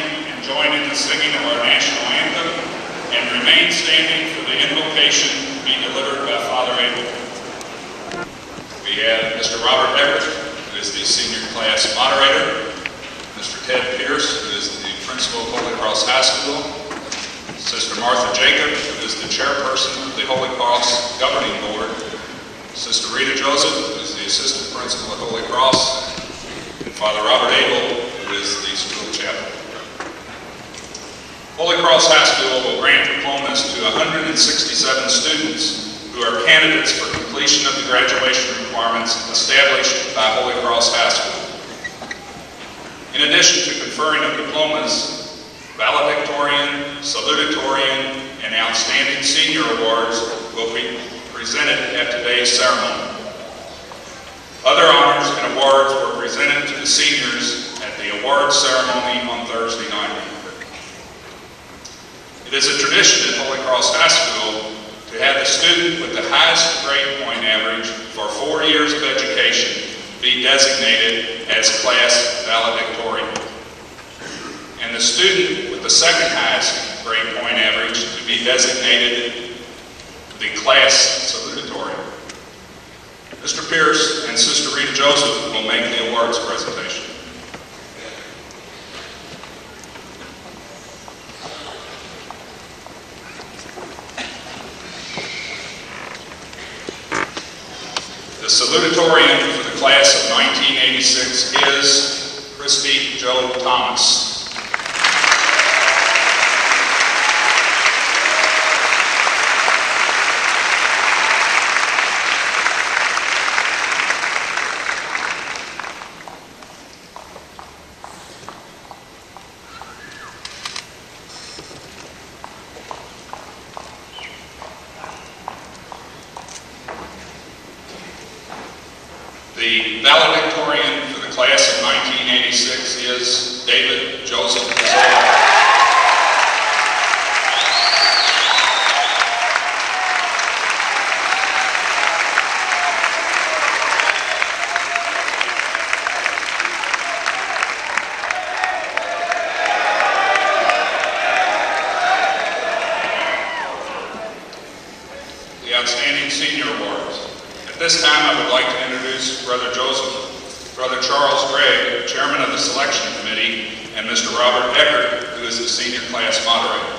and join in the singing of our national anthem and remain standing for the invocation to be delivered by Father Abel. We have Mr. Robert Everett, who is the senior class moderator, Mr. Ted Pierce, who is the principal of Holy Cross High School, Sister Martha Jacob, who is the chairperson of the Holy Cross Governing Board, Sister Rita Joseph, who is the assistant principal at Holy Cross, and Father Robert Abel, who is the school chaplain. Holy Cross High School will grant diplomas to 167 students who are candidates for completion of the graduation requirements established by Holy Cross High School. In addition to conferring of diplomas, valedictorian, salutatorian, and outstanding senior awards will be presented at today's ceremony. Other honors and awards were presented to the seniors at the awards ceremony on Thursday night. It is a tradition at Holy Cross High School to have the student with the highest grade point average for 4 years of education be designated as class valedictorian, and the student with the second highest grade point average to be designated the class salutatorian. Mr. Pierce and Sister Rita Joseph will make the awards presentation. The salutatorian for the class of 1986 is Christy Jo Thomas. The valedictorian for the class of 1986 is David Joseph Pizzola. The outstanding senior awards. At this time, I would like to introduce Brother Charles Gregg, Chairman of the Selection Committee, and Mr. Robert Eckert, who is the Senior Class Moderator.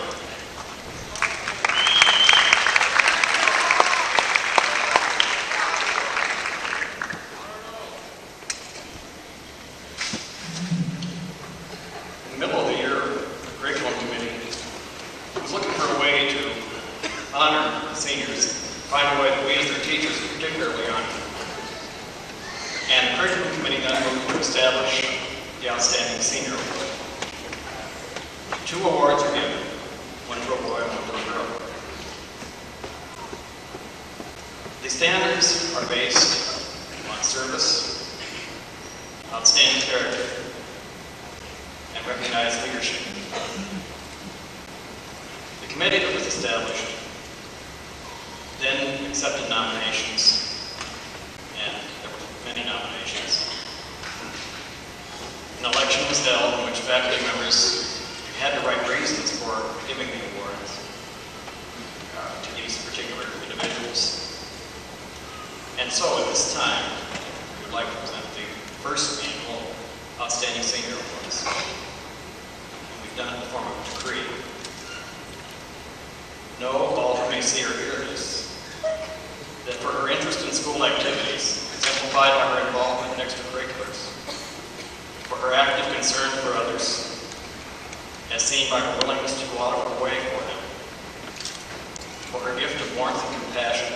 In the middle of the year, the Curriculum Committee was looking for a way to honor the seniors, find a way that we as their teachers particularly honor. And the Curriculum Committee then moved to establish the Outstanding Senior Award. 2 awards are given, one to a boy and one to a girl. The standards are based on service, outstanding character, and recognized leadership. The committee that was established then accepted nominations, and there were many nominations. An election was held in which faculty members had to write reasons for giving the awards to these particular individuals. And so at this time, we would like to present the first annual Outstanding Senior Awards. And we've done it in the form of a decree. No alter may see or hear this, that for her interest in school activities, exemplified by her involvement in extracurriculars, for her active concern for others, as seen by her willingness to go out of her way for them, for her gift of warmth and compassion,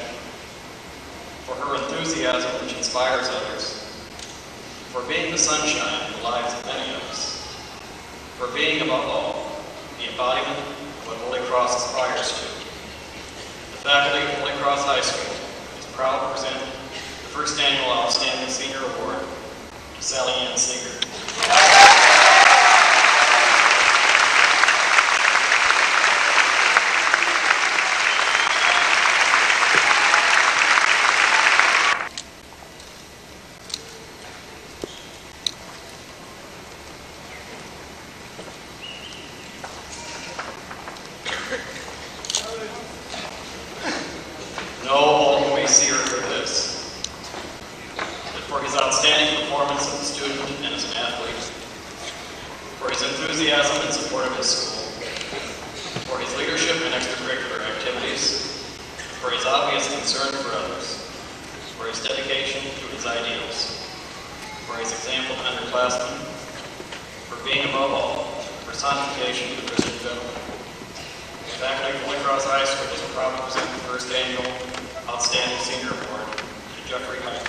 for her enthusiasm which inspires others, for being the sunshine in the lives of many of us, for being, above all, the embodiment of what Holy Cross aspires to. The faculty of Holy Cross High School is proud to present the first annual Outstanding Senior Award to Sally Ann Singer. enthusiasm and support of his school, for his leadership in extracurricular activities, for his obvious concern for others, for his dedication to his ideals, for his example to underclassmen, for being above all a personification of the Christian gentleman. The faculty of Holy Cross High School is proud to present the first annual Outstanding Senior Award to Jeffrey Highfield.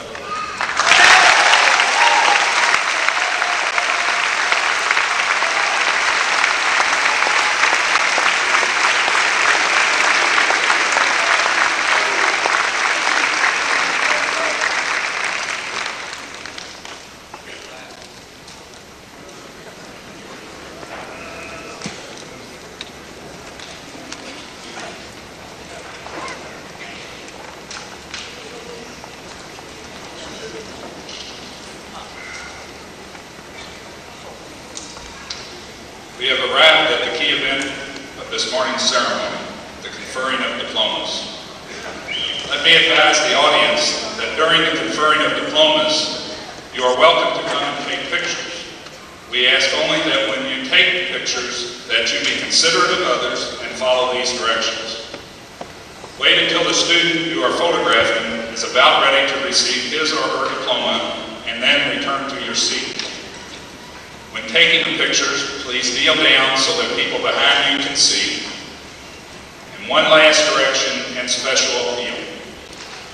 We have arrived at the key event of this morning's ceremony, the conferring of diplomas. Let me advise the audience that during the conferring of diplomas, you are welcome to come and take pictures. We ask only that when you take pictures, that you be considerate of others and follow these directions. Wait until the student you are photographing is about ready to receive his or her diploma, and then return to your seat. When taking the pictures, please kneel down so that people behind you can see. And one last direction and special appeal.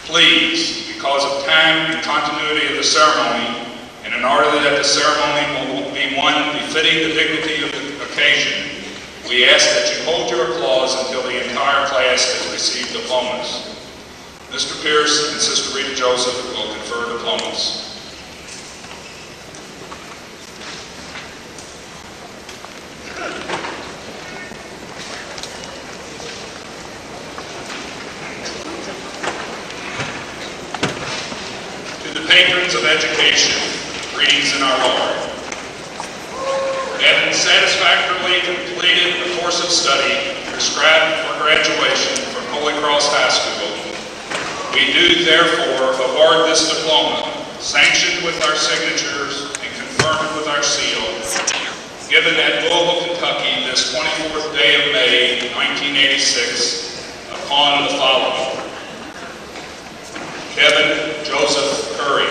Please, because of time and continuity of the ceremony, and in order that the ceremony will be one befitting the dignity of the occasion, we ask that you hold your applause until the entire class has received diplomas. Mr. Pierce and Sister Rita Joseph will confer diplomas. Patrons of education, greetings in our Lord. Having satisfactorily completed the course of study prescribed for graduation from Holy Cross High School, we do therefore award this diploma, sanctioned with our signatures and confirmed with our seal, given at Louisville, Kentucky, this 24th day of May, 1986, upon the following: Kevin Joseph Curry.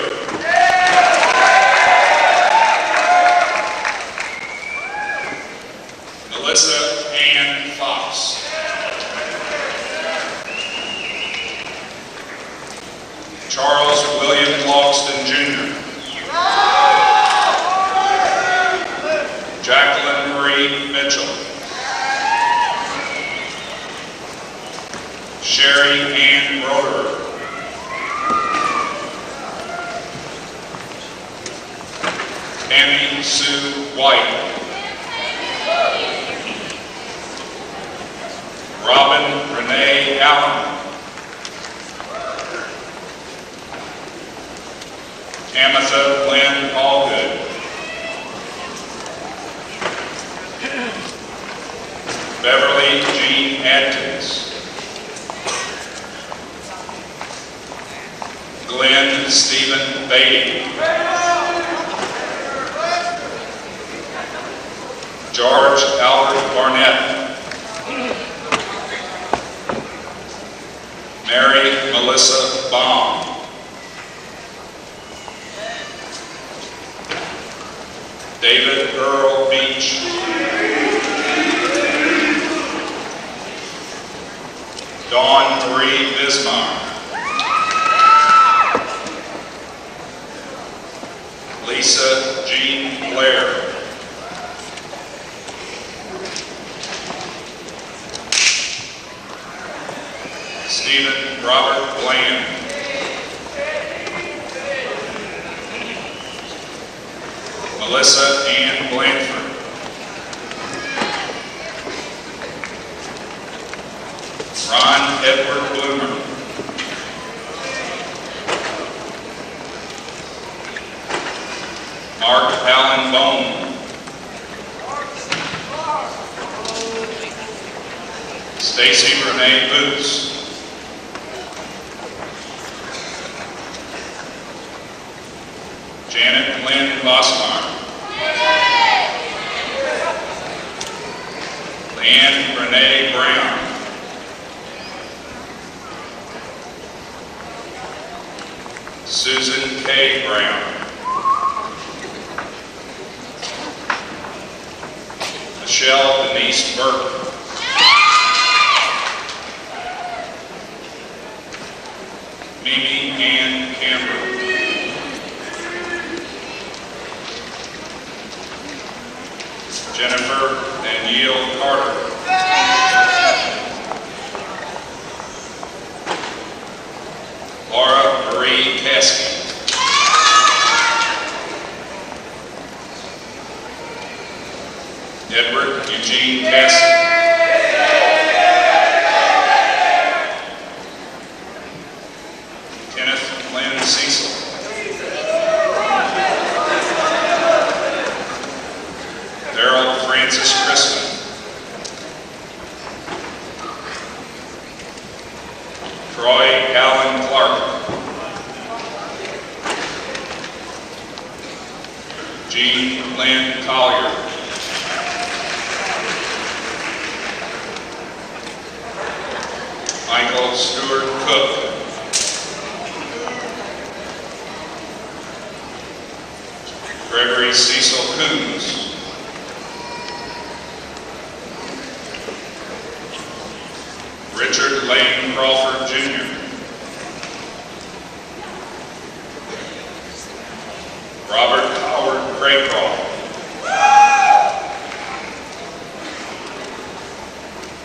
Melissa Ann Fox. Charles William Logston Jr. Jacqueline Marie Mitchell. Sherry Ann Roederer. Tammy Sue White. Robin Renee Allen. Tamitha Lynn Allgood. Beverly Jean Adkins. Glenn Stephen Beatty. George Albert Barnett. Mary Melissa Baum. David Earl Beach. Dawn Marie Bismarck. Lisa Jean Blair. Stephen Robert Bland. Melissa Ann Blanford. Ron Edward Bloomer. Mark Allen Bone. Stacy Renee Boots. Janet Lynn Bosmar. Leanne Renee Brown. Susan K. Brown. Michelle Denise Burke. Mimi Ann Campbell. Jennifer Danielle Carter. Laura Marie Caskey. Edward Eugene Caskey. Kenneth Lynn Cecil. Daryl Francis Crispin. Troy Allen Clark. Jean Lynn Collier. Michael Stewart Cook. Gregory Cecil Coons. Richard Lane Crawford Jr. Robert Howard Craycraft.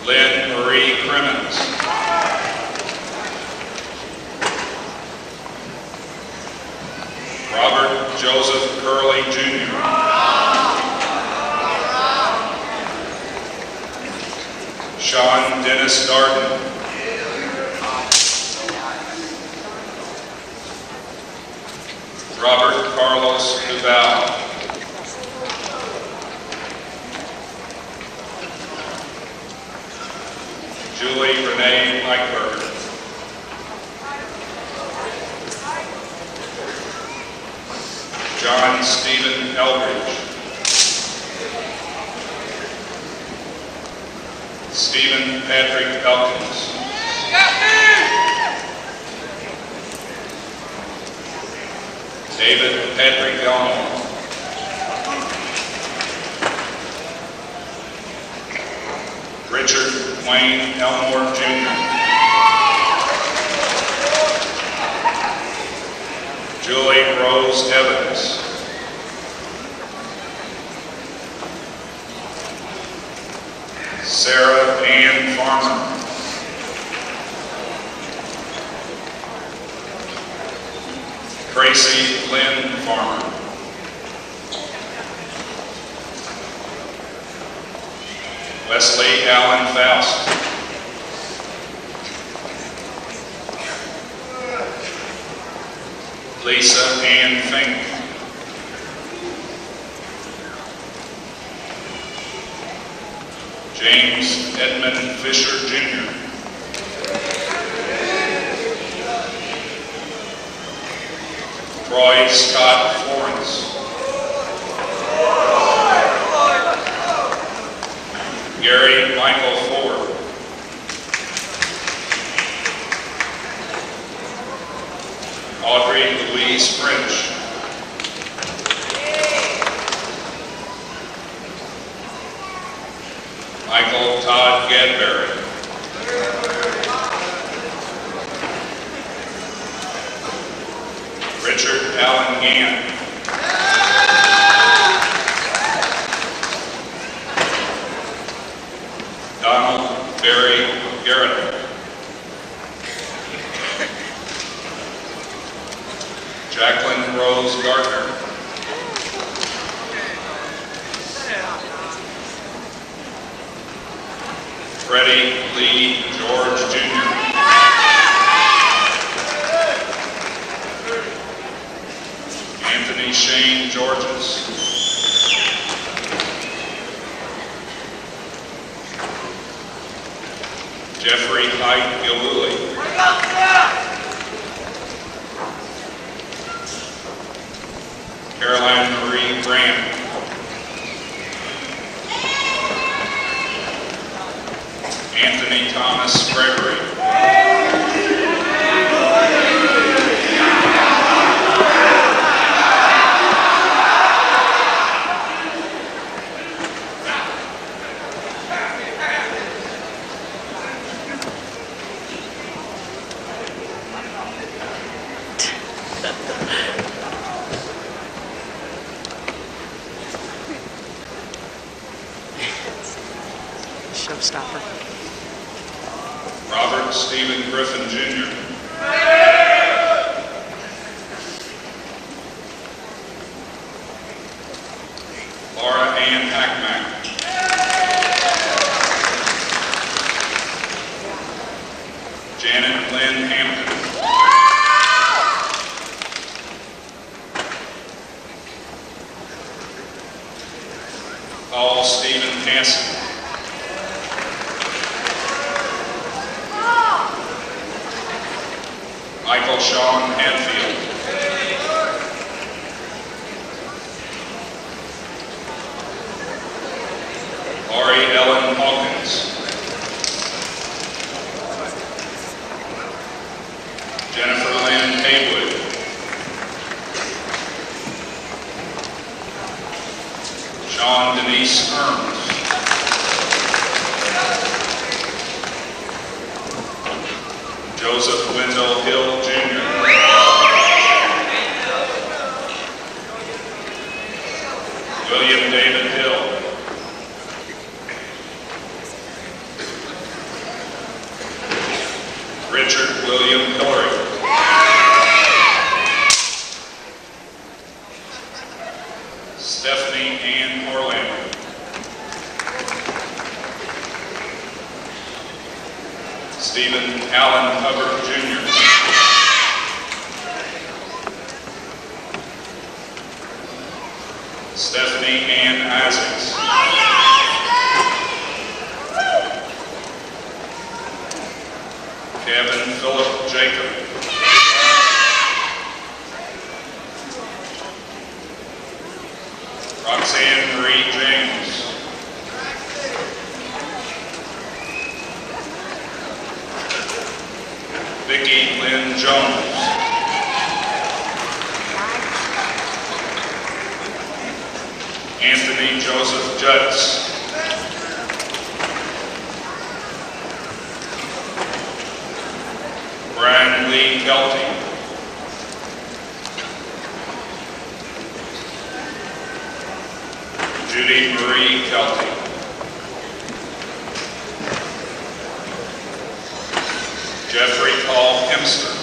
Lynn Marie Crimmins. Robert Joseph Curley Jr. Sean Dennis Darden. Robert Carlos Duval. Julie Renee Eichberger. John Stephen Eldridge. Stephen Patrick Elkins. David Patrick Elmore. Richard Wayne Elmore Jr. Julie Rose Evans. Sarah Ann Farmer. Tracy Lynn Farmer. Wesley Allen Faust. Lisa Ann Fink. James Edmund Fisher Jr. Troy Scott Florence. Gary Michael Ford. Audrey Louise French. Michael Todd Gadberry. Richard Allen Gann. Donald Barry Garrett. Jacqueline Rose Gardner. Freddie Lee George Jr. Anthony Shane Georges. Jeffrey Hyde Gilwooly. Caroline Marie Grant. Anthony Thomas Gregory. Showstopper. Robert Stephen Griffin Jr. Laura Ann Hackmack. Janet Lynn Hampton. Paul Stephen Hassan. Michael Sean Hadfield. Laurie Ellen Hawkins. Jennifer Lynn Haywood. Sean Denise Herms. Joseph Wendell Hill, Jr. William David Hill. Richard William Hillary. Stephanie Ann Orlando. Stephen Allen Hubbard, Jr. Stephanie Ann Isaacs. Kevin Philip Jacob. Roxanne Marie James. Vicki Lynn Jones. Anthony Joseph Judds. Brian Lee Kelty. Judy Marie Kelty. Jeffrey Paul Hemster.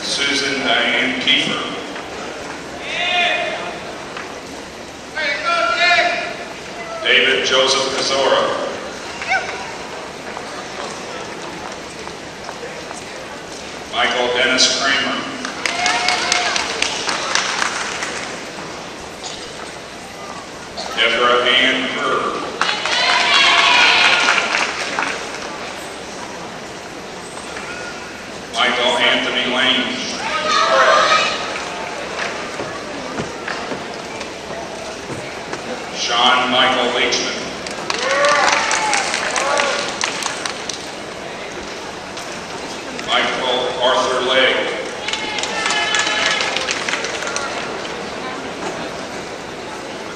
Susan Diane Kiefer. David Joseph Kazora. Michael Dennis Kramer. Deborah Ann Kerr. Michael Anthony Lange. Sean Michael Leachman. Michael Arthur Legg.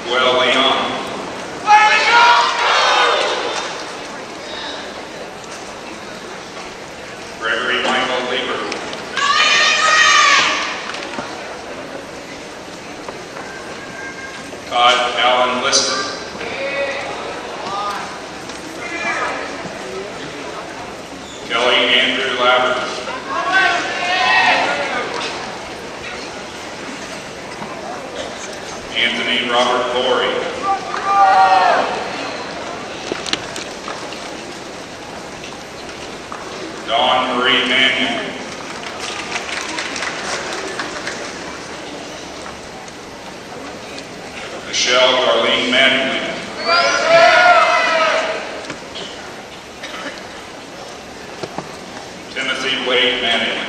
Miguel Leon. Gregory Michael Lieber. Todd Allen Liston. Kelly Andrew Labbers. Anthony Robert Lorry. Dawn Marie Mannion. Michelle Darlene Mattingly. Timothy Wade Mattingly.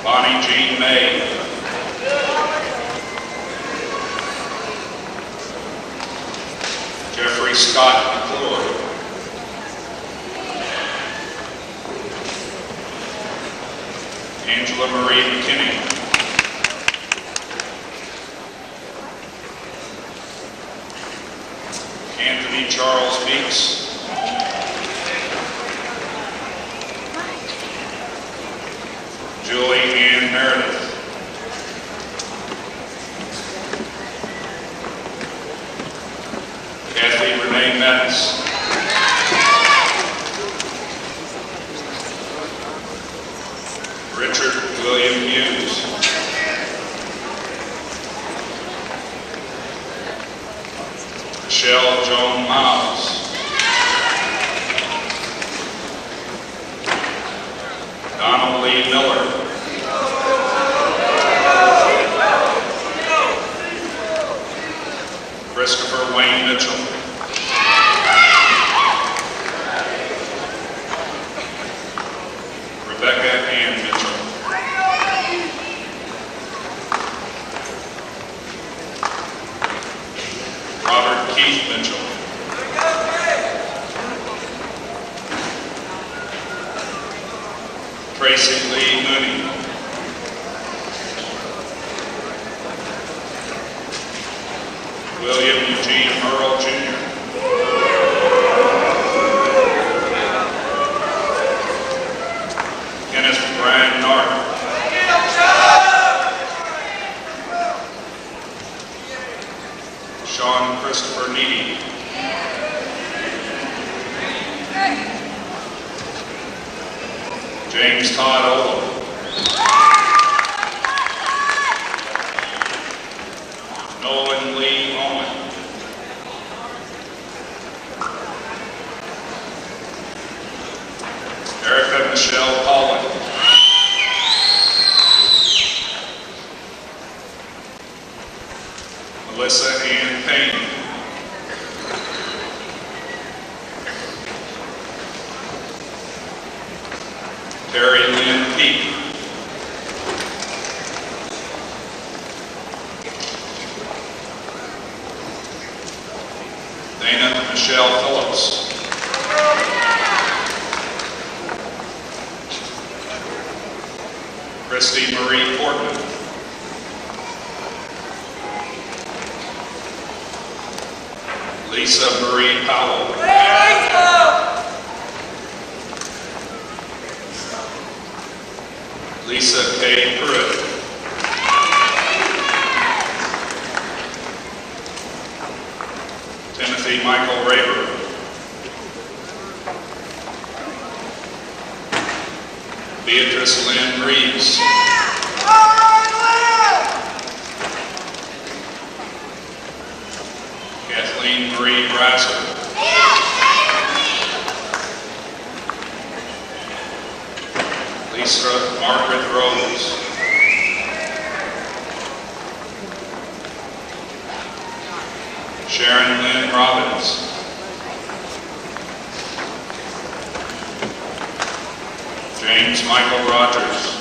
Bonnie Jean May. Jeffrey Scott McClure. Angela Marie McKinney. Anthony Charles Meeks. Julie Ann Meredith. Kathy Renee Metz. Richard William Hughes. Michelle Joan Miles. Donald Lee Miller. Christopher Wayne Mitchell. Rebecca Ann Mitchell. Robert Keith Mitchell. Tracy Lee Mooney. William Eugene Earl Jr. Kenneth Brian Narton. Sean Christopher Needy. James Todd Olam. Nolan Lee Owen. Erica Michelle Pollan. Melissa Ann Payne. Terry Lynn Peake. Dana Michelle Phillips. Christy Marie Portman. Lisa Marie Powell. Lisa K. Pruitt. Timothy Michael Raver. Beatrice Lynn Reeves. Kathleen Marie Brasser. Lisa Margaret Rose. Sharon Lynn Robbins. James Michael Rogers.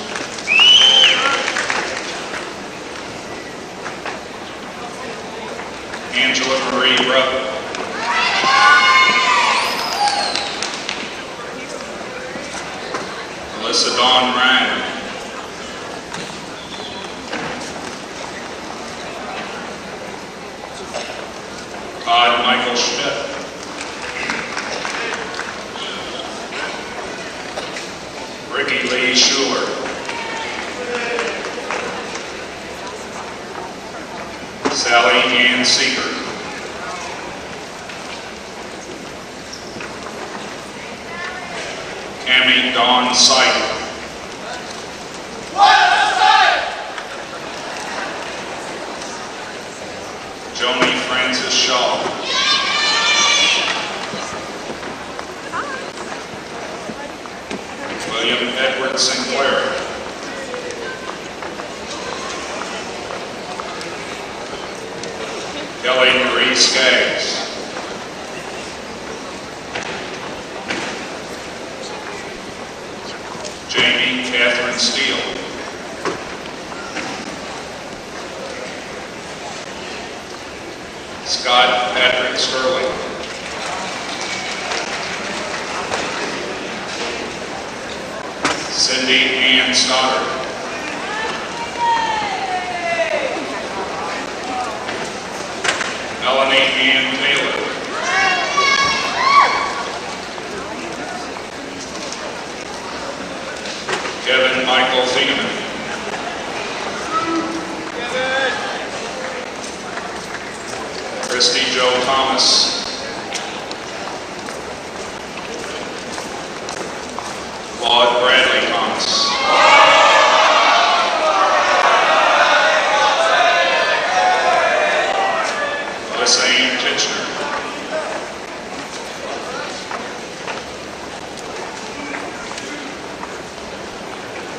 Angela Marie Rupp. Melissa Dawn Ryan. Todd Michael Schmidt. Ricky Lee Schuler. Sally Ann Seeger. Cammie Dawn Sight. Joni Francis Shaw. William Edward Sinclair. Kelly Marie Skaggs. Jamie Catherine Steele. Scott Patrick Sterling. Cindy Ann Stoddard. Melanie Ann Taylor. Kevin Michael Thieneman. Christy Jo Thomas. Claude Bradley Thomas. Melissa Ann Kitchener.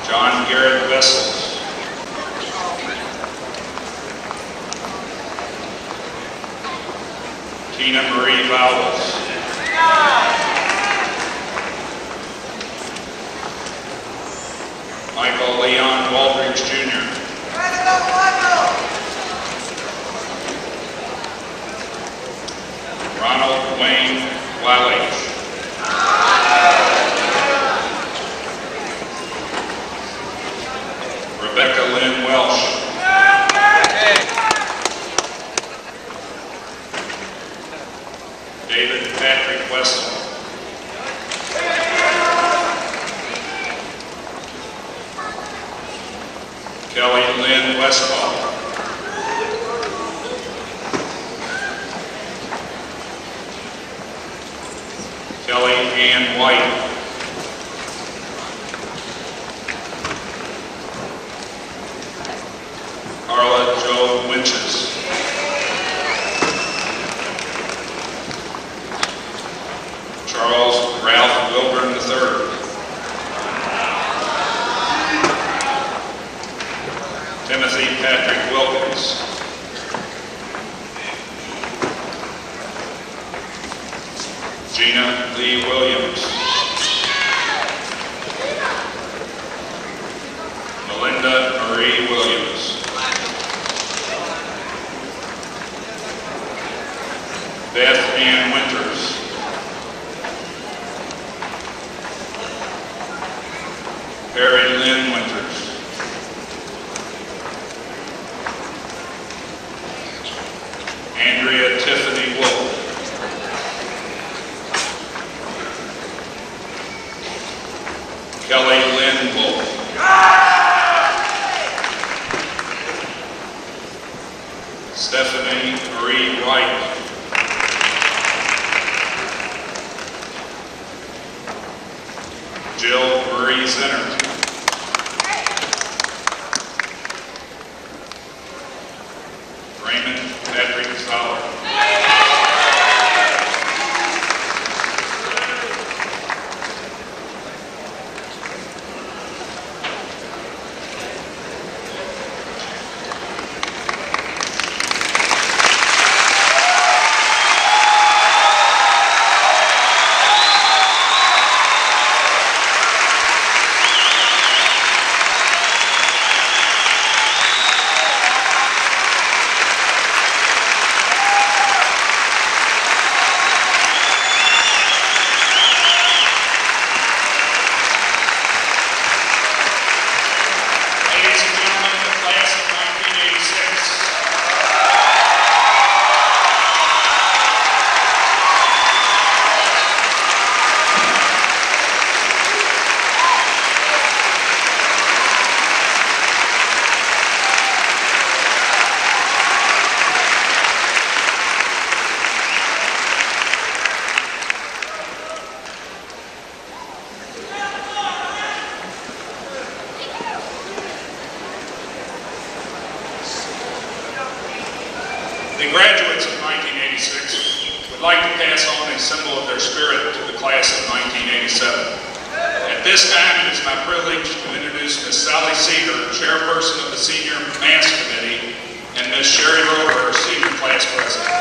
John Garrett Vessels. Tina Marie Vowels. Michael Leon Waldridge Jr. Ronald Wayne Wallich. Rebecca Lynn Welsh. David Patrick Wessel. Kelly Lynn Westphal. Kelly Ann White. Carla Jo Winches. Charles Ralph Wilburn III. Timothy Patrick Wilkins. Gina Lee Williams. Melinda Marie Williams. Beth Ann Winters. Perry Lynn Winters. Andrea Tiffany Wolf. Kelly Lynn Wolf. Stephanie Marie Wright. Jill Marie Zinner. Raymond Patrick Fowler. The graduates of 1986 would like to pass on a symbol of their spirit to the class of 1987. At this time, it is my privilege to introduce Ms. Sally Seeger, Chairperson of the Senior Mass Committee, and Ms. Sherry Rover, Senior Class President.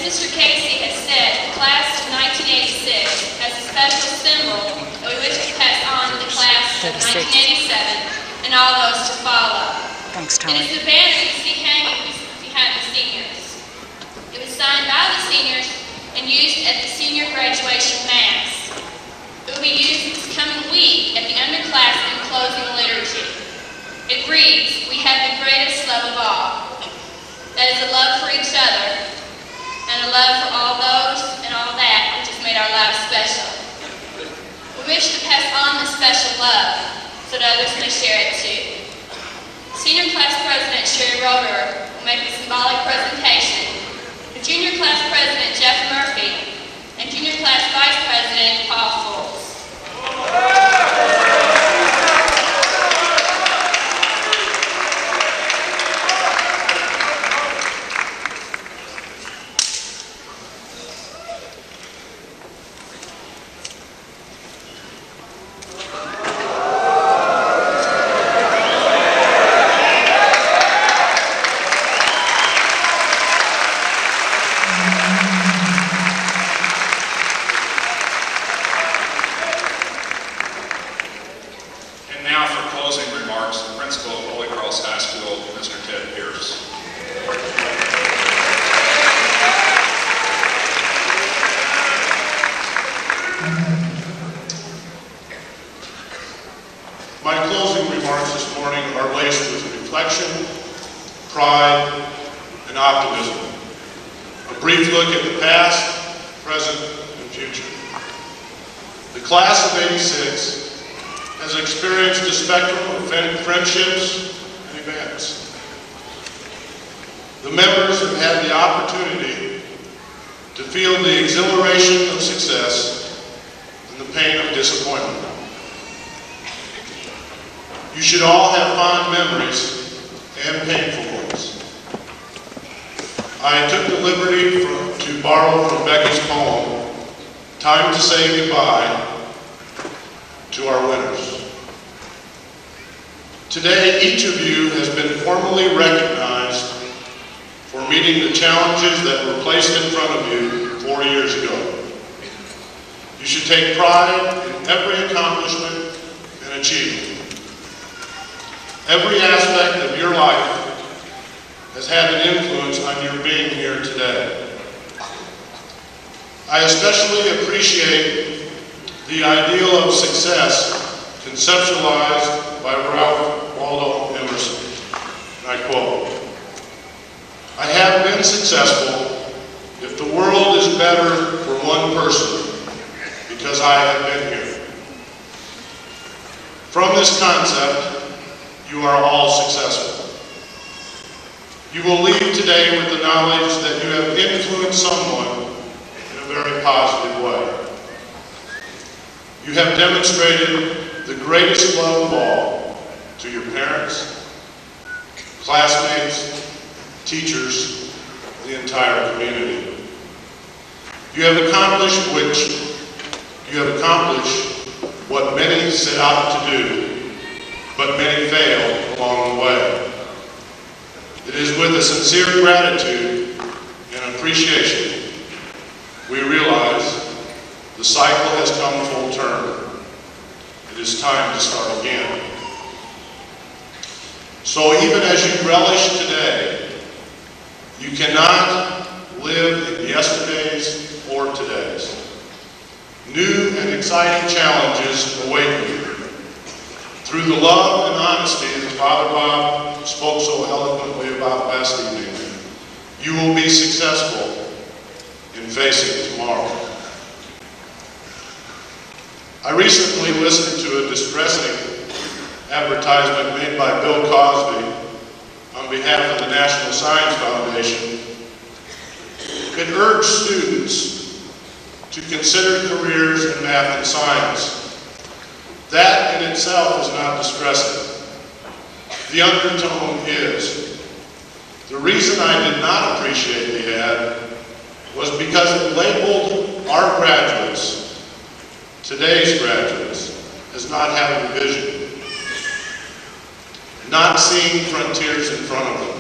Mr. Casey has said, the class of 1986 has a special symbol that we wish to pass on to the class of 1987 and all those to follow. Thanks, It Tony. is the banner you see hanging behind the seniors. It was signed by the seniors and used at the senior graduation mass. It will be used this coming week at the underclassmen closing liturgy. It reads, "We have the greatest love of all." That is a love for each other and a love for all those and all that which has made our lives special. We wish to pass on this special love so that others may share it too. Senior class President Sherry Roeder will make a symbolic presentation. The junior class President Jeff Murphy and junior class Vice President Paul Fools. And now for closing remarks, the principal of Holy Cross High School, Mr. Ted Pierce. My closing remarks this morning are laced with reflection, pride, and optimism. A brief look at the past, present, and future. The class of '86 has experienced a spectrum of friendships and events. The members have had the opportunity to feel the exhilaration of success and the pain of disappointment. You should all have fond memories and painful ones. I took the liberty to borrow from Becky's poem, "Time to Say Goodbye to Our Winners." Today, each of you has been formally recognized for meeting the challenges that were placed in front of you 4 years ago. You should take pride in every accomplishment and achievement. Every aspect of your life has had an influence on your being here today. I especially appreciate the ideal of success conceptualized by Ralph Waldo Emerson. And I quote, "I have been successful if the world is better for one person because I have been here." From this concept, you are all successful. You will leave today with the knowledge that you have influenced someone in a very positive way. You have demonstrated the greatest love of all to your parents, classmates, teachers, the entire community. You have accomplished what many set out to do, but many fail along the way. It is with a sincere gratitude and appreciation we realize the cycle has come full term. It is time to start again. So even as you relish today, you cannot live in yesterday's or today's. New and exciting challenges await you. Through the love and honesty that Father Bob spoke so eloquently about last evening, you will be successful in facing tomorrow. I recently listened to a distressing advertisement made by Bill Cosby on behalf of the National Science Foundation. It urged students to consider careers in math and science. That in itself is not distressing. The undertone is. The reason I did not appreciate the ad was because it labeled our graduates, today's graduates, as not having a vision, not seeing frontiers in front of them.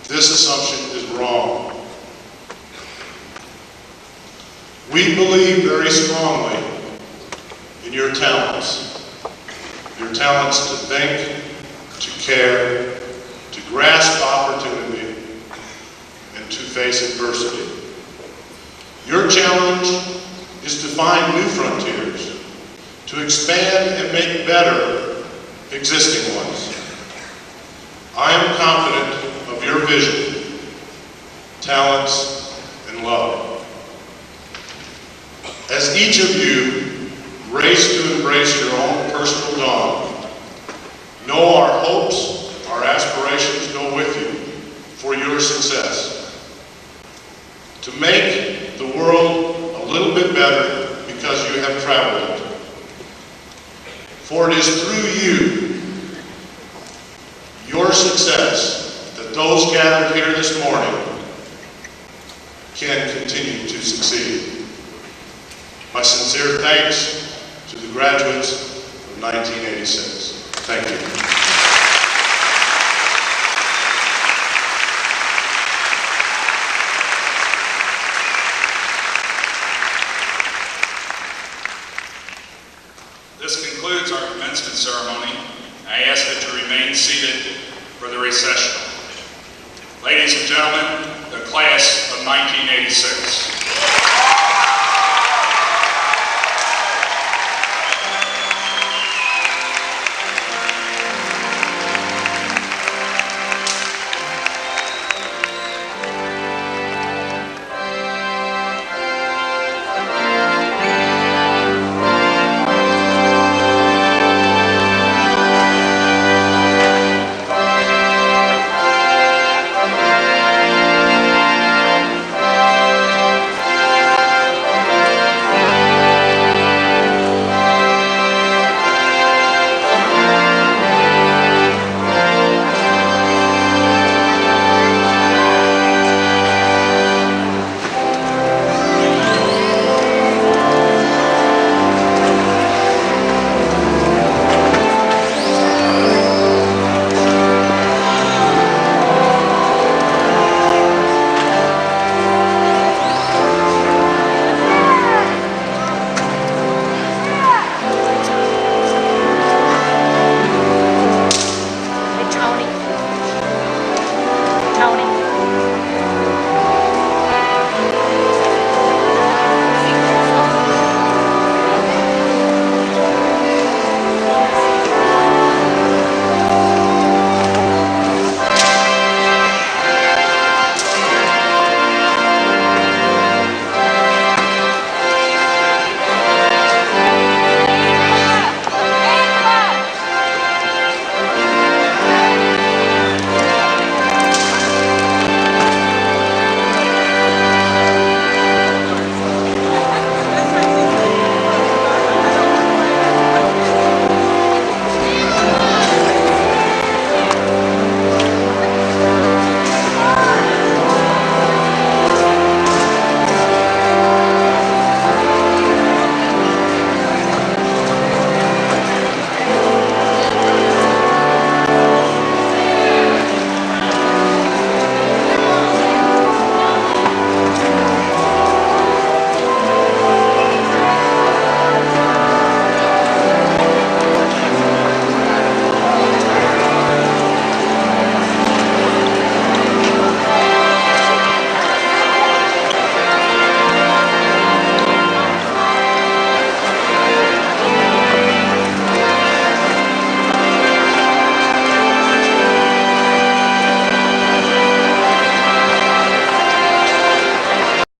This assumption is wrong. We believe very strongly in your talents to think, to care, to grasp opportunity, and to face adversity. Your challenge is to find new frontiers, to expand and make better existing ones. I am confident of your vision, talents, and love. As each of you race to embrace your own personal dawn, know our hopes, our aspirations go with you for your success. To make the world a little bit better because you have traveled it. For it is through you, your success, that those gathered here this morning can continue to succeed. My sincere thanks to the graduates of 1986. Thank you. This concludes our commencement ceremony. I ask that you remain seated for the recessional. Ladies and gentlemen, the class of 1986.